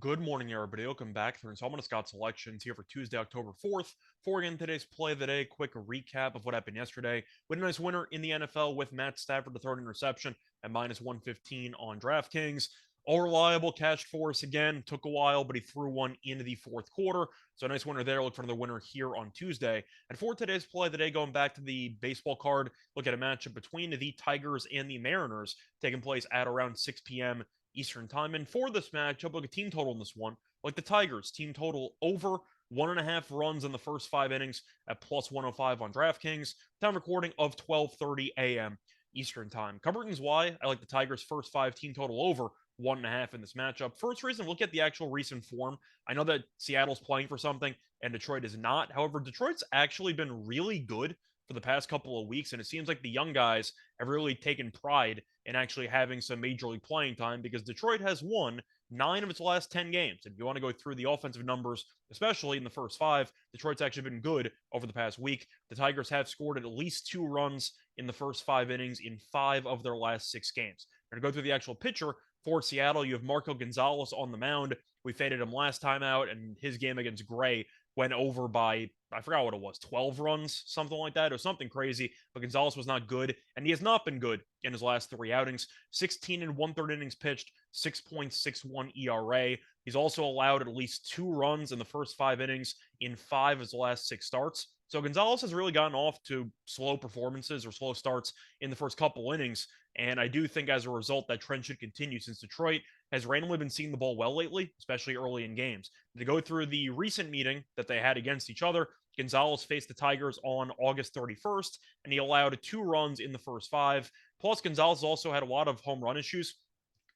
Good morning, everybody. Welcome back to installment of Scott Selections here for Tuesday, October 4th. Before we get into today's play of the day, quick recap of what happened yesterday. We had a nice winner in the NFL with Matt Stafford, the third interception at minus 115 on DraftKings. All reliable, cashed for us again. Took a while, but he threw one into the fourth quarter. So a nice winner there. Look for another winner here on Tuesday. And for today's play of the day, going back to the baseball card, look at a matchup between the Tigers and the Mariners taking place at around 6 p.m. Eastern time. And for this matchup, look at team total in this one. Like the Tigers, team total over 1.5 runs in the first 5 innings at plus 105 on DraftKings. Time recording of 12:30 a.m. Eastern time. Cover reasons why I like the Tigers' first five team total over 1.5 in this matchup. First reason, look at the actual recent form. I know that Seattle's playing for something and Detroit is not. However, Detroit's actually been really good for the past couple of weeks, and it seems like the young guys have really taken pride in actually having some major league playing time because Detroit has won 9 of its last 10 games. If you want to go through the offensive numbers, especially in the first five, Detroit's actually been good over the past week. The Tigers have scored at least 2 runs in the first 5 innings in 5 of their last 6 games. We're going to go through the actual pitcher for Seattle. You have Marco Gonzalez on the mound. We faded him last time out, and his game against Gray went over by, I forgot what it was, 12 runs, something like that, or something crazy. But Gonzalez was not good, and he has not been good in his last 3 outings. 16 and one-third innings pitched, 6.61 ERA. He's also allowed at least 2 runs in the first 5 innings in 5 of his last 6 starts. So Gonzalez has really gotten off to slow performances or slow starts in the first couple innings. And I do think as a result, that trend should continue since Detroit has randomly been seeing the ball well lately, especially early in games. To go through the recent meeting that they had against each other, Gonzalez faced the Tigers on August 31st, and he allowed 2 runs in the first 5. Plus, Gonzalez also had a lot of home run issues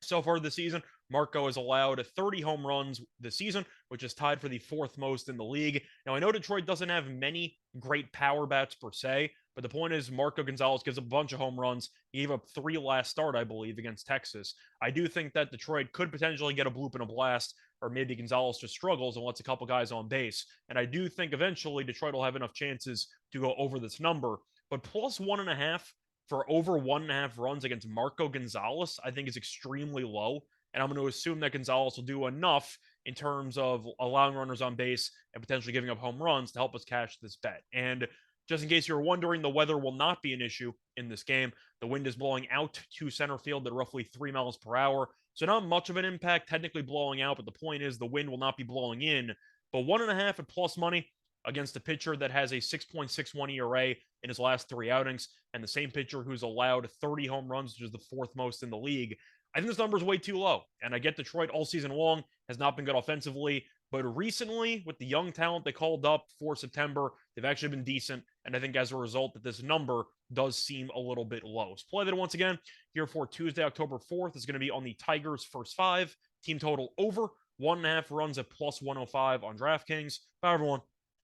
so far this season. Marco has allowed 30 home runs this season, which is tied for the fourth most in the league. Now, I know Detroit doesn't have many great power bats per se, but the point is Marco Gonzalez gives a bunch of home runs. He gave up 3 last start, I believe, against Texas. I do think that Detroit could potentially get a bloop and a blast, or maybe Gonzalez just struggles and lets a couple guys on base. And I do think eventually Detroit will have enough chances to go over this number. But plus 1.5 for over 1.5 runs against Marco Gonzalez, I think is extremely low. And I'm going to assume that Gonzalez will do enough in terms of allowing runners on base and potentially giving up home runs to help us cash this bet. And just in case you're wondering, the weather will not be an issue in this game. The wind is blowing out to center field at roughly 3 miles per hour. So not much of an impact, technically blowing out, but the point is the wind will not be blowing in. But 1.5 at plus money against a pitcher that has a 6.61 ERA in his last 3 outings, and the same pitcher who's allowed 30 home runs, which is the fourth most in the league. I think this number is way too low. And I get Detroit all season long has not been good offensively, but recently, with the young talent they called up for September, they've actually been decent. And I think as a result, that this number does seem a little bit low. So play that once again here for Tuesday, October 4th is going to be on the Tigers' first 5. Team total over 1.5 runs at plus 105 on DraftKings. Bye, everyone.